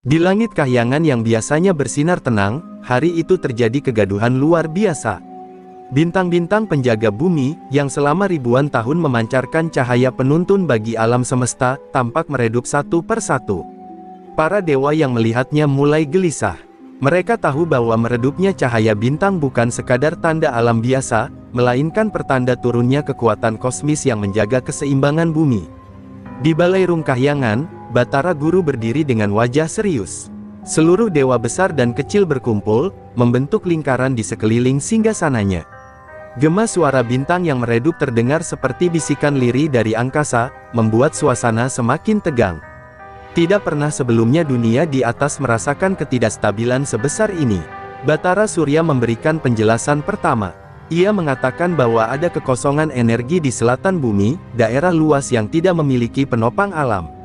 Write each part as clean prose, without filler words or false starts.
Di langit Kahyangan yang biasanya bersinar tenang, hari itu terjadi kegaduhan luar biasa. Bintang-bintang penjaga bumi, yang selama ribuan tahun memancarkan cahaya penuntun bagi alam semesta, tampak meredup satu persatu. Para dewa yang melihatnya mulai gelisah. Mereka tahu bahwa meredupnya cahaya bintang bukan sekadar tanda alam biasa, melainkan pertanda turunnya kekuatan kosmis yang menjaga keseimbangan bumi. Di Balairung Kahyangan, Batara Guru berdiri dengan wajah serius. Seluruh dewa besar dan kecil berkumpul, membentuk lingkaran di sekeliling singgasananya. Gema suara bintang yang meredup terdengar seperti bisikan lirih dari angkasa, membuat suasana semakin tegang. Tidak pernah sebelumnya dunia di atas merasakan ketidakstabilan sebesar ini. Batara Surya memberikan penjelasan pertama. Ia mengatakan bahwa ada kekosongan energi di selatan bumi, daerah luas yang tidak memiliki penopang alam.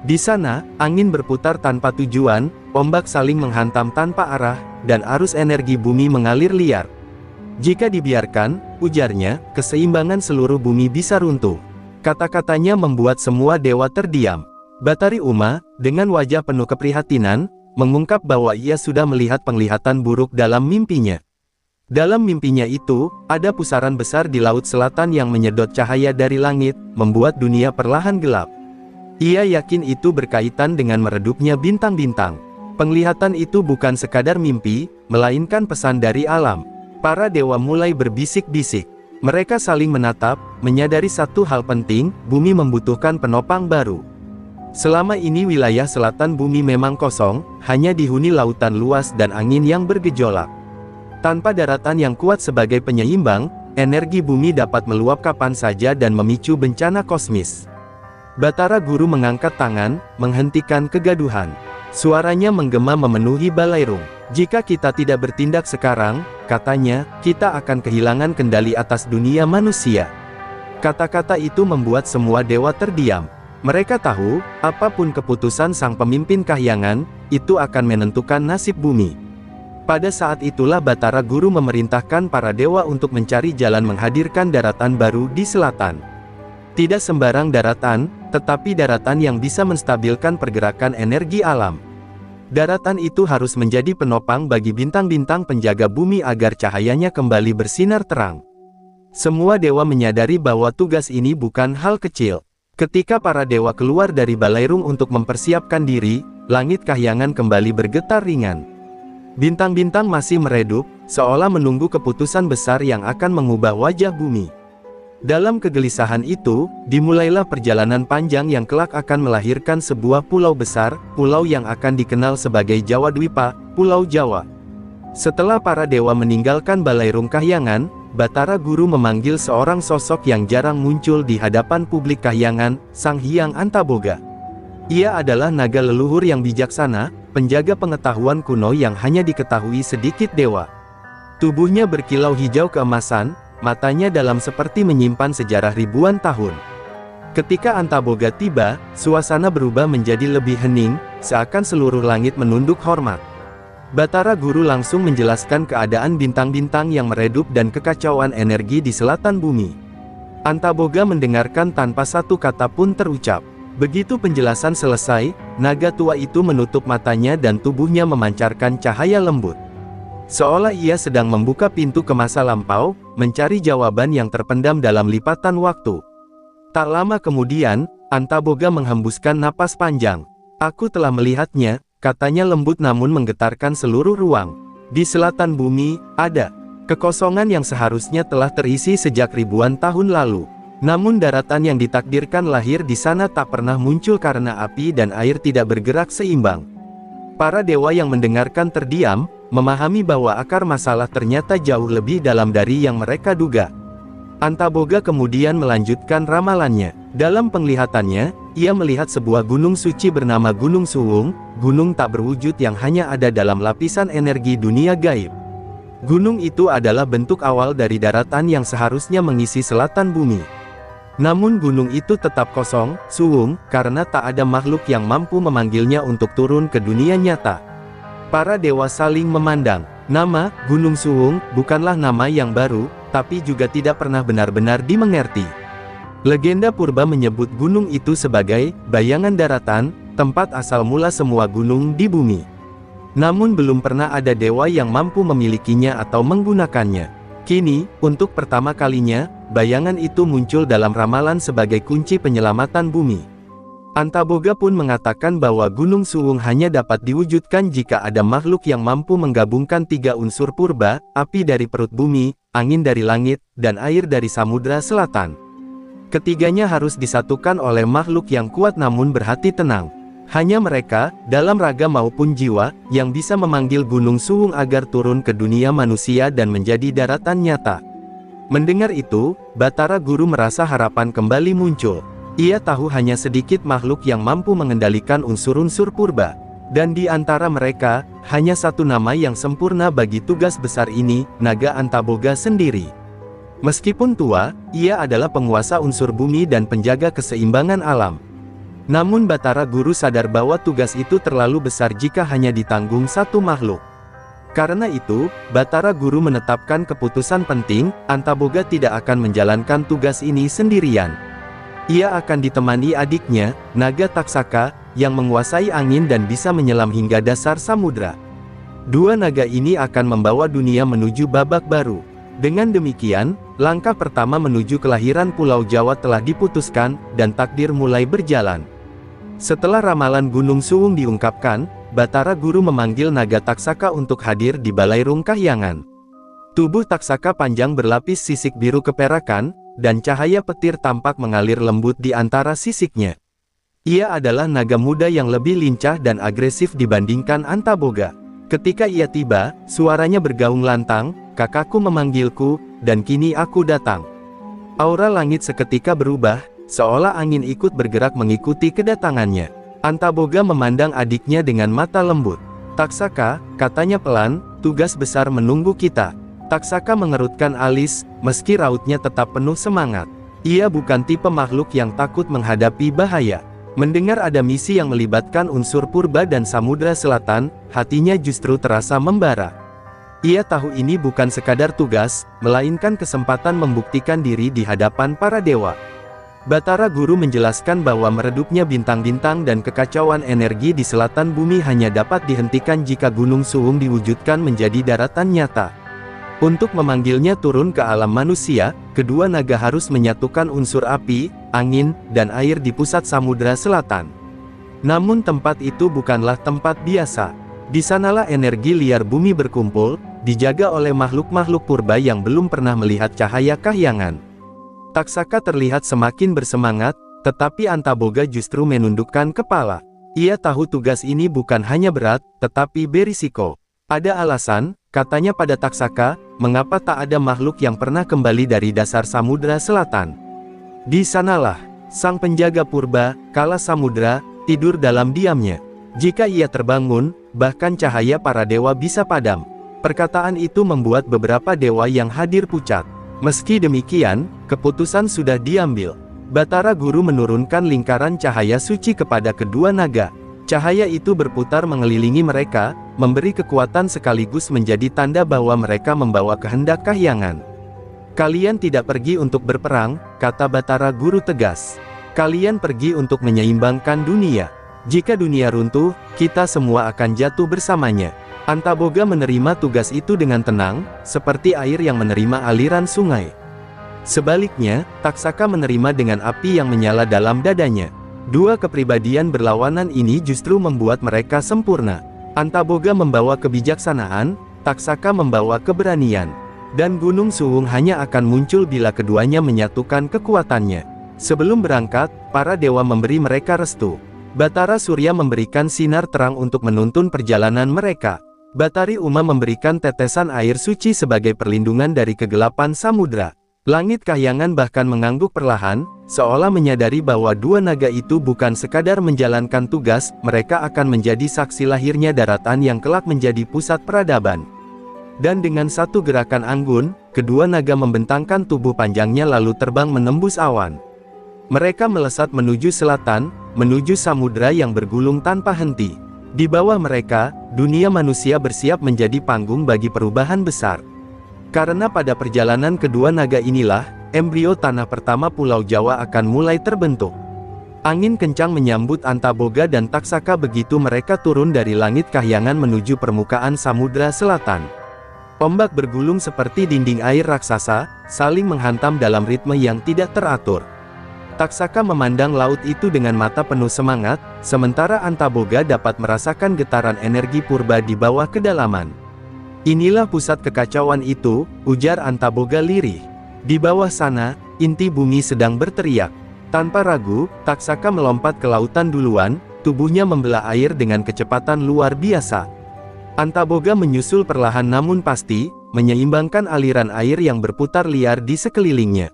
Di sana, angin berputar tanpa tujuan, ombak saling menghantam tanpa arah, dan arus energi bumi mengalir liar. Jika dibiarkan, ujarnya, keseimbangan seluruh bumi bisa runtuh. Kata-katanya membuat semua dewa terdiam. Batari Uma, dengan wajah penuh keprihatinan, mengungkap bahwa ia sudah melihat penglihatan buruk dalam mimpinya. Dalam mimpinya itu, ada pusaran besar di laut selatan yang menyedot cahaya dari langit, membuat dunia perlahan gelap. Ia yakin itu berkaitan dengan meredupnya bintang-bintang. Penglihatan itu bukan sekadar mimpi, melainkan pesan dari alam. Para dewa mulai berbisik-bisik. Mereka saling menatap, menyadari satu hal penting, bumi membutuhkan penopang baru. Selama ini wilayah selatan bumi memang kosong, hanya dihuni lautan luas dan angin yang bergejolak. Tanpa daratan yang kuat sebagai penyeimbang, energi bumi dapat meluap kapan saja dan memicu bencana kosmis. Batara Guru mengangkat tangan, menghentikan kegaduhan. Suaranya menggema memenuhi Balairung. Jika kita tidak bertindak sekarang, katanya, kita akan kehilangan kendali atas dunia manusia. Kata-kata itu membuat semua dewa terdiam. Mereka tahu, apapun keputusan sang pemimpin Kahyangan, itu akan menentukan nasib bumi. Pada saat itulah Batara Guru memerintahkan para dewa untuk mencari jalan menghadirkan daratan baru di selatan. Tidak sembarang daratan, tetapi daratan yang bisa menstabilkan pergerakan energi alam. Daratan itu harus menjadi penopang bagi bintang-bintang penjaga bumi agar cahayanya kembali bersinar terang. Semua dewa menyadari bahwa tugas ini bukan hal kecil. Ketika para dewa keluar dari Balairung untuk mempersiapkan diri, langit Kahyangan kembali bergetar ringan. Bintang-bintang masih meredup, seolah menunggu keputusan besar yang akan mengubah wajah bumi. Dalam kegelisahan itu, dimulailah perjalanan panjang yang kelak akan melahirkan sebuah pulau besar, pulau yang akan dikenal sebagai Jawa Dwipa, Pulau Jawa. Setelah para dewa meninggalkan Balairung Kahyangan, Batara Guru memanggil seorang sosok yang jarang muncul di hadapan publik Kahyangan, Sang Hyang Antaboga. Ia adalah naga leluhur yang bijaksana, penjaga pengetahuan kuno yang hanya diketahui sedikit dewa. Tubuhnya berkilau hijau keemasan, matanya dalam seperti menyimpan sejarah ribuan tahun. Ketika Antaboga tiba, suasana berubah menjadi lebih hening, seakan seluruh langit menunduk hormat. Batara Guru langsung menjelaskan keadaan bintang-bintang yang meredup dan kekacauan energi di selatan bumi. Antaboga mendengarkan tanpa satu kata pun terucap. Begitu penjelasan selesai, naga tua itu menutup matanya dan tubuhnya memancarkan cahaya lembut. Seolah ia sedang membuka pintu ke masa lampau, mencari jawaban yang terpendam dalam lipatan waktu. Tak lama kemudian, Antaboga menghembuskan napas panjang. Aku telah melihatnya, katanya lembut namun menggetarkan seluruh ruang. Di selatan bumi, ada kekosongan yang seharusnya telah terisi sejak ribuan tahun lalu. Namun daratan yang ditakdirkan lahir di sana tak pernah muncul karena api dan air tidak bergerak seimbang. Para dewa yang mendengarkan terdiam, memahami bahwa akar masalah ternyata jauh lebih dalam dari yang mereka duga. Antaboga kemudian melanjutkan ramalannya. Dalam penglihatannya, ia melihat sebuah gunung suci bernama Gunung Suwung, gunung tak berwujud yang hanya ada dalam lapisan energi dunia gaib. Gunung itu adalah bentuk awal dari daratan yang seharusnya mengisi selatan bumi. Namun gunung itu tetap kosong, suwung, karena tak ada makhluk yang mampu memanggilnya untuk turun ke dunia nyata. Para dewa saling memandang. Nama, Gunung Suwung, bukanlah nama yang baru, tapi juga tidak pernah benar-benar dimengerti. Legenda purba menyebut gunung itu sebagai bayangan daratan, tempat asal mula semua gunung di bumi. Namun belum pernah ada dewa yang mampu memilikinya atau menggunakannya. Kini, untuk pertama kalinya, bayangan itu muncul dalam ramalan sebagai kunci penyelamatan bumi. Antaboga pun mengatakan bahwa Gunung Suwung hanya dapat diwujudkan jika ada makhluk yang mampu menggabungkan 3 unsur purba, api dari perut bumi, angin dari langit, dan air dari samudra selatan. Ketiganya harus disatukan oleh makhluk yang kuat namun berhati tenang. Hanya mereka, dalam raga maupun jiwa, yang bisa memanggil Gunung Suwung agar turun ke dunia manusia dan menjadi daratan nyata. Mendengar itu, Batara Guru merasa harapan kembali muncul. Ia tahu hanya sedikit makhluk yang mampu mengendalikan unsur-unsur purba. Dan di antara mereka, hanya satu nama yang sempurna bagi tugas besar ini, Naga Antaboga sendiri. Meskipun tua, ia adalah penguasa unsur bumi dan penjaga keseimbangan alam. Namun Batara Guru sadar bahwa tugas itu terlalu besar jika hanya ditanggung satu makhluk. Karena itu, Batara Guru menetapkan keputusan penting, Antaboga tidak akan menjalankan tugas ini sendirian. Ia akan ditemani adiknya, Naga Taksaka, yang menguasai angin dan bisa menyelam hingga dasar samudra. Dua naga ini akan membawa dunia menuju babak baru. Dengan demikian, langkah pertama menuju kelahiran Pulau Jawa telah diputuskan, dan takdir mulai berjalan. Setelah ramalan Gunung Suwung diungkapkan, Batara Guru memanggil Naga Taksaka untuk hadir di Balairung Kahyangan. Tubuh Taksaka panjang berlapis sisik biru keperakan, dan cahaya petir tampak mengalir lembut di antara sisiknya. Ia adalah naga muda yang lebih lincah dan agresif dibandingkan Antaboga. Ketika ia tiba, suaranya bergaung lantang, "Kakakku memanggilku, dan kini aku datang." Aura langit seketika berubah, seolah angin ikut bergerak mengikuti kedatangannya. Antaboga memandang adiknya dengan mata lembut. "Taksaka," katanya pelan, "tugas besar menunggu kita." Taksaka mengerutkan alis, meski rautnya tetap penuh semangat. Ia bukan tipe makhluk yang takut menghadapi bahaya. Mendengar ada misi yang melibatkan unsur purba dan samudra selatan, hatinya justru terasa membara. Ia tahu ini bukan sekadar tugas, melainkan kesempatan membuktikan diri di hadapan para dewa. Batara Guru menjelaskan bahwa meredupnya bintang-bintang dan kekacauan energi di selatan bumi hanya dapat dihentikan jika Gunung Suwung diwujudkan menjadi daratan nyata. Untuk memanggilnya turun ke alam manusia, kedua naga harus menyatukan unsur api, angin, dan air di pusat samudra selatan. Namun tempat itu bukanlah tempat biasa. Di sanalah energi liar bumi berkumpul, dijaga oleh makhluk-makhluk purba yang belum pernah melihat cahaya kahyangan. Taksaka terlihat semakin bersemangat, tetapi Antaboga justru menundukkan kepala. Ia tahu tugas ini bukan hanya berat, tetapi berisiko. Ada alasan, katanya pada Taksaka, mengapa tak ada makhluk yang pernah kembali dari dasar samudra selatan. Di sanalah, sang penjaga purba, kala samudra, tidur dalam diamnya. Jika ia terbangun, bahkan cahaya para dewa bisa padam. Perkataan itu membuat beberapa dewa yang hadir pucat. Meski demikian, keputusan sudah diambil. Batara Guru menurunkan lingkaran cahaya suci kepada kedua naga. Cahaya itu berputar mengelilingi mereka, memberi kekuatan sekaligus menjadi tanda bahwa mereka membawa kehendak kahyangan. "Kalian tidak pergi untuk berperang," kata Batara Guru tegas. "Kalian pergi untuk menyeimbangkan dunia. Jika dunia runtuh, kita semua akan jatuh bersamanya." Antaboga menerima tugas itu dengan tenang, seperti air yang menerima aliran sungai. Sebaliknya, Taksaka menerima dengan api yang menyala dalam dadanya. Dua kepribadian berlawanan ini justru membuat mereka sempurna. Antaboga membawa kebijaksanaan, Taksaka membawa keberanian. Dan Gunung Suwung hanya akan muncul bila keduanya menyatukan kekuatannya. Sebelum berangkat, para dewa memberi mereka restu. Batara Surya memberikan sinar terang untuk menuntun perjalanan mereka. Batari Uma memberikan tetesan air suci sebagai perlindungan dari kegelapan samudra. Langit kahyangan bahkan mengangguk perlahan, seolah menyadari bahwa dua naga itu bukan sekadar menjalankan tugas, mereka akan menjadi saksi lahirnya daratan yang kelak menjadi pusat peradaban. Dan dengan satu gerakan anggun, kedua naga membentangkan tubuh panjangnya lalu terbang menembus awan. Mereka melesat menuju selatan, menuju samudra yang bergulung tanpa henti. Di bawah mereka, dunia manusia bersiap menjadi panggung bagi perubahan besar. Karena pada perjalanan kedua naga inilah, embrio tanah pertama Pulau Jawa akan mulai terbentuk. Angin kencang menyambut Antaboga dan Taksaka begitu mereka turun dari langit kahyangan menuju permukaan Samudra Selatan. Ombak bergulung seperti dinding air raksasa, saling menghantam dalam ritme yang tidak teratur. Taksaka memandang laut itu dengan mata penuh semangat, sementara Antaboga dapat merasakan getaran energi purba di bawah kedalaman. Inilah pusat kekacauan itu, ujar Antaboga lirih. Di bawah sana, inti bumi sedang berteriak. Tanpa ragu, Taksaka melompat ke lautan duluan, tubuhnya membelah air dengan kecepatan luar biasa. Antaboga menyusul perlahan namun pasti, menyeimbangkan aliran air yang berputar liar di sekelilingnya.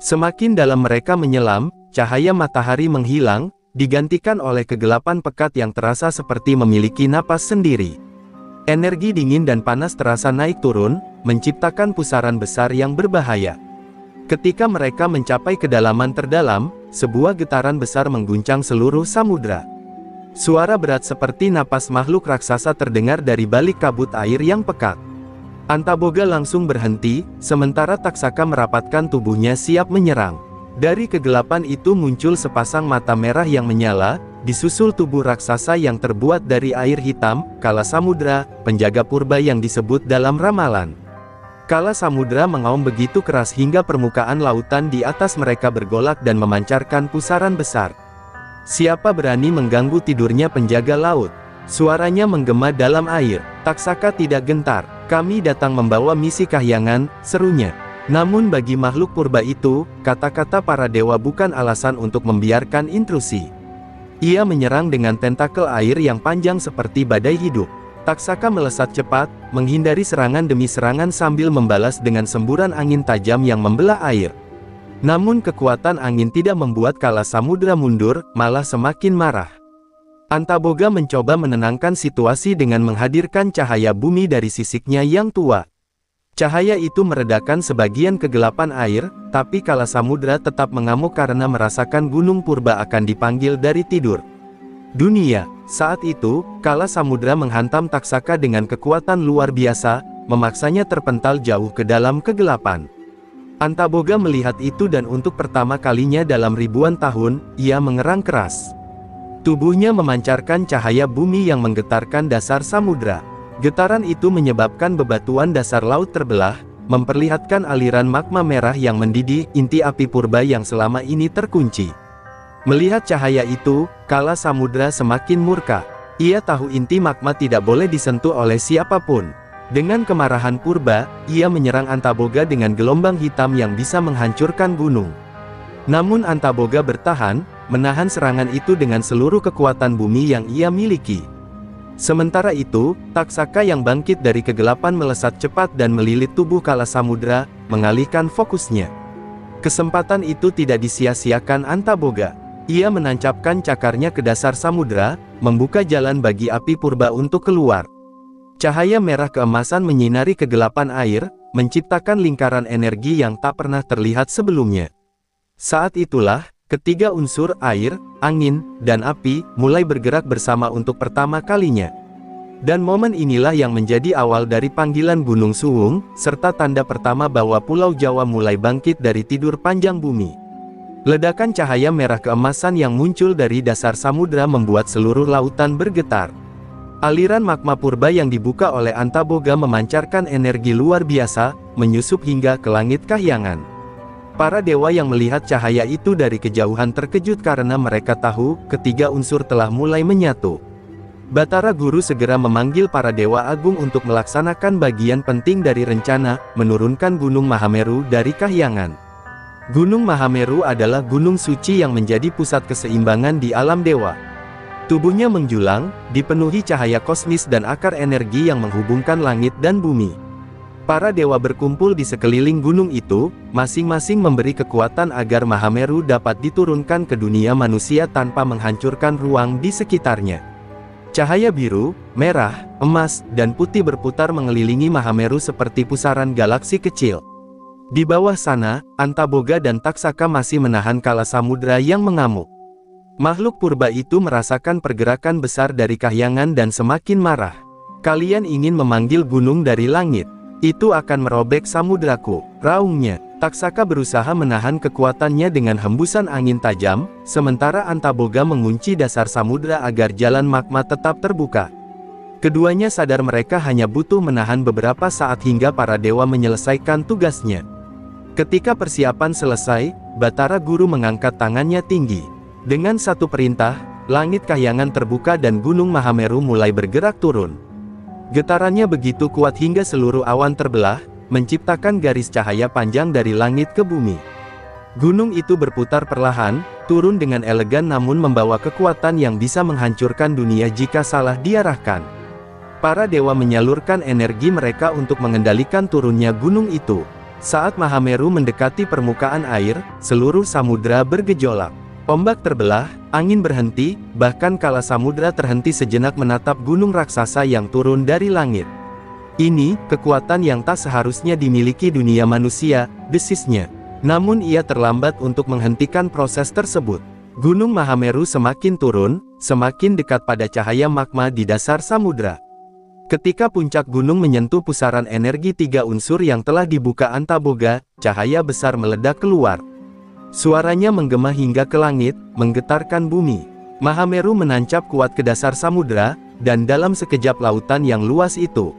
Semakin dalam mereka menyelam, cahaya matahari menghilang, digantikan oleh kegelapan pekat yang terasa seperti memiliki napas sendiri. Energi dingin dan panas terasa naik turun, menciptakan pusaran besar yang berbahaya. Ketika mereka mencapai kedalaman terdalam, sebuah getaran besar mengguncang seluruh samudra. Suara berat seperti napas makhluk raksasa terdengar dari balik kabut air yang pekat. Antaboga langsung berhenti, sementara Taksaka merapatkan tubuhnya siap menyerang. Dari kegelapan itu muncul sepasang mata merah yang menyala, disusul tubuh raksasa yang terbuat dari air hitam, Kala Samudra, penjaga purba yang disebut dalam ramalan. Kala Samudra mengaum begitu keras hingga permukaan lautan di atas mereka bergolak dan memancarkan pusaran besar. Siapa berani mengganggu tidurnya penjaga laut? Suaranya menggema dalam air. Taksaka tidak gentar. Kami datang membawa misi kahyangan, serunya. Namun bagi makhluk purba itu, kata-kata para dewa bukan alasan untuk membiarkan intrusi. Ia menyerang dengan tentakel air yang panjang seperti badai hidup. Taksaka melesat cepat, menghindari serangan demi serangan sambil membalas dengan semburan angin tajam yang membelah air. Namun kekuatan angin tidak membuat Kala Samudra mundur, malah semakin marah. Antaboga mencoba menenangkan situasi dengan menghadirkan cahaya bumi dari sisiknya yang tua. Cahaya itu meredakan sebagian kegelapan air, tapi Kala Samudra tetap mengamuk karena merasakan gunung purba akan dipanggil dari tidur. Dunia. Saat itu, Kala Samudra menghantam Taksaka dengan kekuatan luar biasa, memaksanya terpental jauh ke dalam kegelapan. Antaboga melihat itu dan untuk pertama kalinya dalam ribuan tahun, ia mengerang keras. Tubuhnya memancarkan cahaya bumi yang menggetarkan dasar samudra. Getaran itu menyebabkan bebatuan dasar laut terbelah, memperlihatkan aliran magma merah yang mendidih, inti api purba yang selama ini terkunci. Melihat cahaya itu, Kala Samudra semakin murka. Ia tahu inti magma tidak boleh disentuh oleh siapapun. Dengan kemarahan purba, ia menyerang Antaboga dengan gelombang hitam yang bisa menghancurkan gunung. Namun Antaboga bertahan, menahan serangan itu dengan seluruh kekuatan bumi yang ia miliki. Sementara itu, Taksaka yang bangkit dari kegelapan melesat cepat dan melilit tubuh Kala Samudra, mengalihkan fokusnya. Kesempatan itu tidak disia-siakan Antaboga. Ia menancapkan cakarnya ke dasar samudra, membuka jalan bagi api purba untuk keluar. Cahaya merah keemasan menyinari kegelapan air, menciptakan lingkaran energi yang tak pernah terlihat sebelumnya. Saat itulah, ketiga unsur air, angin, dan api mulai bergerak bersama untuk pertama kalinya. Dan momen inilah yang menjadi awal dari panggilan Gunung Suwung, serta tanda pertama bahwa Pulau Jawa mulai bangkit dari tidur panjang bumi. Ledakan cahaya merah keemasan yang muncul dari dasar samudra membuat seluruh lautan bergetar. Aliran magma purba yang dibuka oleh Antaboga memancarkan energi luar biasa, menyusup hingga ke langit kahyangan. Para dewa yang melihat cahaya itu dari kejauhan terkejut karena mereka tahu, ketiga unsur telah mulai menyatu. Batara Guru segera memanggil para dewa agung untuk melaksanakan bagian penting dari rencana, menurunkan Gunung Mahameru dari kahyangan. Gunung Mahameru adalah gunung suci yang menjadi pusat keseimbangan di alam dewa. Tubuhnya menjulang, dipenuhi cahaya kosmis dan akar energi yang menghubungkan langit dan bumi. Para dewa berkumpul di sekeliling gunung itu, masing-masing memberi kekuatan agar Mahameru dapat diturunkan ke dunia manusia tanpa menghancurkan ruang di sekitarnya. Cahaya biru, merah, emas, dan putih berputar mengelilingi Mahameru seperti pusaran galaksi kecil. Di bawah sana, Antaboga dan Taksaka masih menahan Kala Samudra yang mengamuk. Makhluk purba itu merasakan pergerakan besar dari kahyangan dan semakin marah. Kalian ingin memanggil gunung dari langit? Itu akan merobek samudraku, raungnya. Taksaka berusaha menahan kekuatannya dengan hembusan angin tajam, sementara Antaboga mengunci dasar samudra agar jalan magma tetap terbuka. Keduanya sadar mereka hanya butuh menahan beberapa saat hingga para dewa menyelesaikan tugasnya. Ketika persiapan selesai, Batara Guru mengangkat tangannya tinggi. Dengan satu perintah, langit kahyangan terbuka dan Gunung Mahameru mulai bergerak turun. Getarannya begitu kuat hingga seluruh awan terbelah, menciptakan garis cahaya panjang dari langit ke bumi. Gunung itu berputar perlahan, turun dengan elegan namun membawa kekuatan yang bisa menghancurkan dunia jika salah diarahkan. Para dewa menyalurkan energi mereka untuk mengendalikan turunnya gunung itu. Saat Mahameru mendekati permukaan air, seluruh samudra bergejolak. Ombak terbelah, angin berhenti, bahkan kala samudra terhenti sejenak menatap gunung raksasa yang turun dari langit. Ini, kekuatan yang tak seharusnya dimiliki dunia manusia, desisnya. Namun ia terlambat untuk menghentikan proses tersebut. Gunung Mahameru semakin turun, semakin dekat pada cahaya magma di dasar samudra. Ketika puncak gunung menyentuh pusaran energi tiga unsur yang telah dibuka Antaboga, cahaya besar meledak keluar. Suaranya menggema hingga ke langit, menggetarkan bumi. Mahameru menancap kuat ke dasar samudra, dan dalam sekejap lautan yang luas itu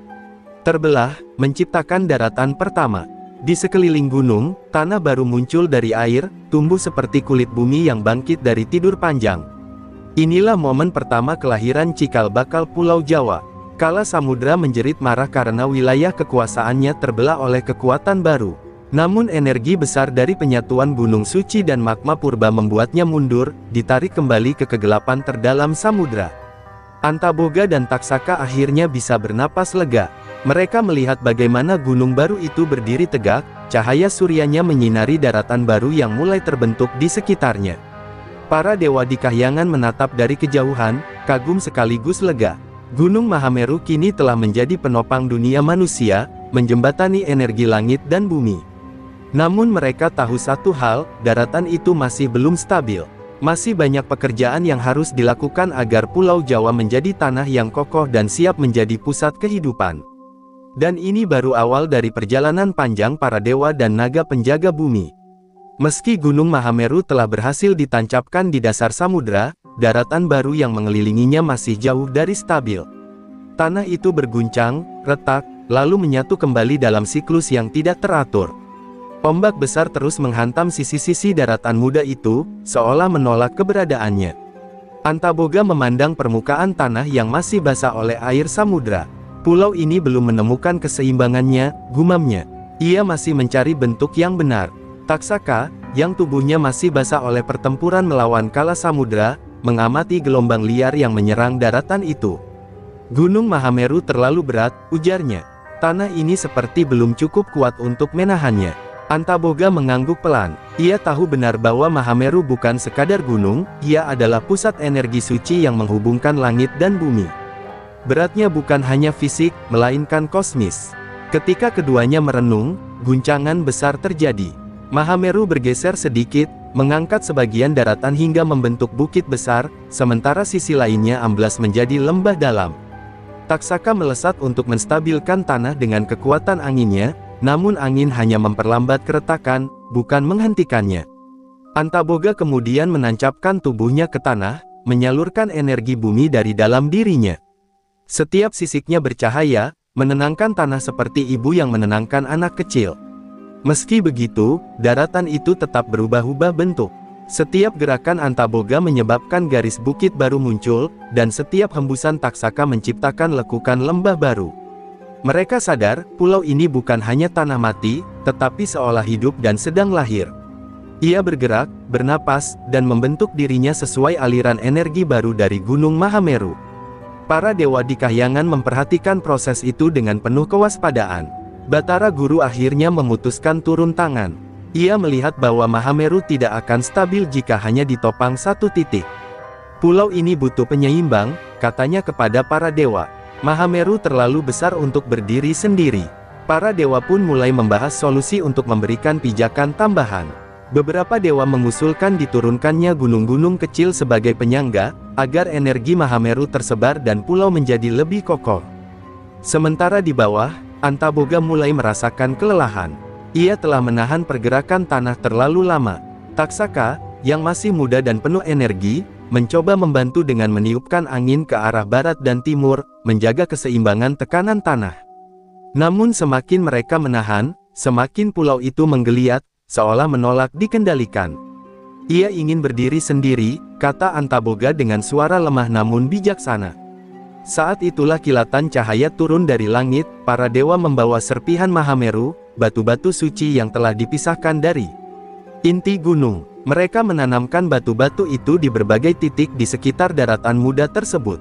terbelah, menciptakan daratan pertama. Di sekeliling gunung, tanah baru muncul dari air, tumbuh seperti kulit bumi yang bangkit dari tidur panjang. Inilah momen pertama kelahiran cikal bakal Pulau Jawa. Kala samudra menjerit marah karena wilayah kekuasaannya terbelah oleh kekuatan baru. Namun energi besar dari penyatuan gunung suci dan magma purba membuatnya mundur, ditarik kembali ke kegelapan terdalam samudra. Antaboga dan Taksaka akhirnya bisa bernapas lega. Mereka melihat bagaimana gunung baru itu berdiri tegak, cahaya suryanya menyinari daratan baru yang mulai terbentuk di sekitarnya. Para dewa di kahyangan menatap dari kejauhan, kagum sekaligus lega. Gunung Mahameru kini telah menjadi penopang dunia manusia, menjembatani energi langit dan bumi. Namun mereka tahu satu hal, daratan itu masih belum stabil. Masih banyak pekerjaan yang harus dilakukan agar Pulau Jawa menjadi tanah yang kokoh dan siap menjadi pusat kehidupan. Dan ini baru awal dari perjalanan panjang para dewa dan naga penjaga bumi. Meski Gunung Mahameru telah berhasil ditancapkan di dasar samudra, daratan baru yang mengelilinginya masih jauh dari stabil. Tanah itu berguncang, retak, lalu menyatu kembali dalam siklus yang tidak teratur. Ombak besar terus menghantam sisi-sisi daratan muda itu, seolah menolak keberadaannya. Antaboga memandang permukaan tanah yang masih basah oleh air samudra. Pulau ini belum menemukan keseimbangannya, gumamnya. Ia masih mencari bentuk yang benar. Taksaka, yang tubuhnya masih basah oleh pertempuran melawan kala samudra, mengamati gelombang liar yang menyerang daratan itu. Gunung Mahameru terlalu berat, ujarnya. Tanah ini seperti belum cukup kuat untuk menahannya. Antaboga mengangguk pelan. Ia tahu benar bahwa Mahameru bukan sekadar gunung, ia adalah pusat energi suci yang menghubungkan langit dan bumi. Beratnya bukan hanya fisik, melainkan kosmis. Ketika keduanya merenung, guncangan besar terjadi. Mahameru bergeser sedikit, mengangkat sebagian daratan hingga membentuk bukit besar, sementara sisi lainnya amblas menjadi lembah dalam. Taksaka melesat untuk menstabilkan tanah dengan kekuatan anginnya, namun angin hanya memperlambat keretakan, bukan menghentikannya. Antaboga kemudian menancapkan tubuhnya ke tanah, menyalurkan energi bumi dari dalam dirinya. Setiap sisiknya bercahaya, menenangkan tanah seperti ibu yang menenangkan anak kecil. Meski begitu, daratan itu tetap berubah-ubah bentuk. Setiap gerakan Antaboga menyebabkan garis bukit baru muncul, dan setiap hembusan Taksaka menciptakan lekukan lembah baru. Mereka sadar, pulau ini bukan hanya tanah mati, tetapi seolah hidup dan sedang lahir. Ia bergerak, bernapas, dan membentuk dirinya sesuai aliran energi baru dari Gunung Mahameru. Para dewa di kahyangan memperhatikan proses itu dengan penuh kewaspadaan. Batara Guru akhirnya memutuskan turun tangan. Ia melihat bahwa Mahameru tidak akan stabil jika hanya ditopang satu titik. Pulau ini butuh penyeimbang, katanya kepada para dewa. Mahameru terlalu besar untuk berdiri sendiri. Para dewa pun mulai membahas solusi untuk memberikan pijakan tambahan. Beberapa dewa mengusulkan diturunkannya gunung-gunung kecil sebagai penyangga, agar energi Mahameru tersebar dan pulau menjadi lebih kokoh. Sementara di bawah, Antaboga mulai merasakan kelelahan. Ia telah menahan pergerakan tanah terlalu lama. Taksaka, yang masih muda dan penuh energi, mencoba membantu dengan meniupkan angin ke arah barat dan timur, menjaga keseimbangan tekanan tanah. Namun semakin mereka menahan, semakin pulau itu menggeliat, seolah menolak dikendalikan. Ia ingin berdiri sendiri, kata Antaboga dengan suara lemah namun bijaksana. Saat itulah kilatan cahaya turun dari langit, para dewa membawa serpihan Mahameru, batu-batu suci yang telah dipisahkan dari inti gunung. Mereka menanamkan batu-batu itu di berbagai titik di sekitar daratan muda tersebut.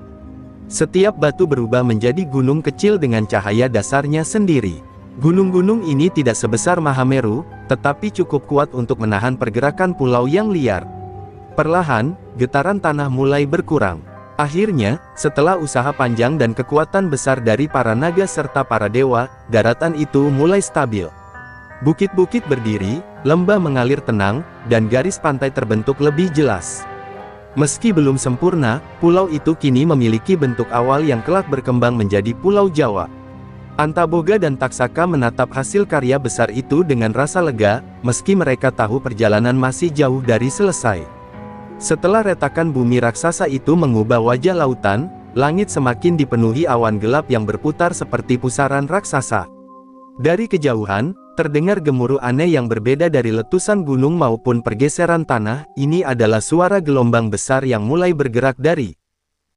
Setiap batu berubah menjadi gunung kecil dengan cahaya dasarnya sendiri. Gunung-gunung ini tidak sebesar Mahameru, tetapi cukup kuat untuk menahan pergerakan pulau yang liar. Perlahan, getaran tanah mulai berkurang. Akhirnya, setelah usaha panjang dan kekuatan besar dari para naga serta para dewa, daratan itu mulai stabil. Bukit-bukit berdiri, lembah mengalir tenang, dan garis pantai terbentuk lebih jelas. Meski belum sempurna, pulau itu kini memiliki bentuk awal yang kelak berkembang menjadi Pulau Jawa. Antaboga dan Taksaka menatap hasil karya besar itu dengan rasa lega, meski mereka tahu perjalanan masih jauh dari selesai. Setelah retakan bumi raksasa itu mengubah wajah lautan, langit semakin dipenuhi awan gelap yang berputar seperti pusaran raksasa. Dari kejauhan, terdengar gemuruh aneh yang berbeda dari letusan gunung maupun pergeseran tanah. Ini adalah suara gelombang besar yang mulai bergerak dari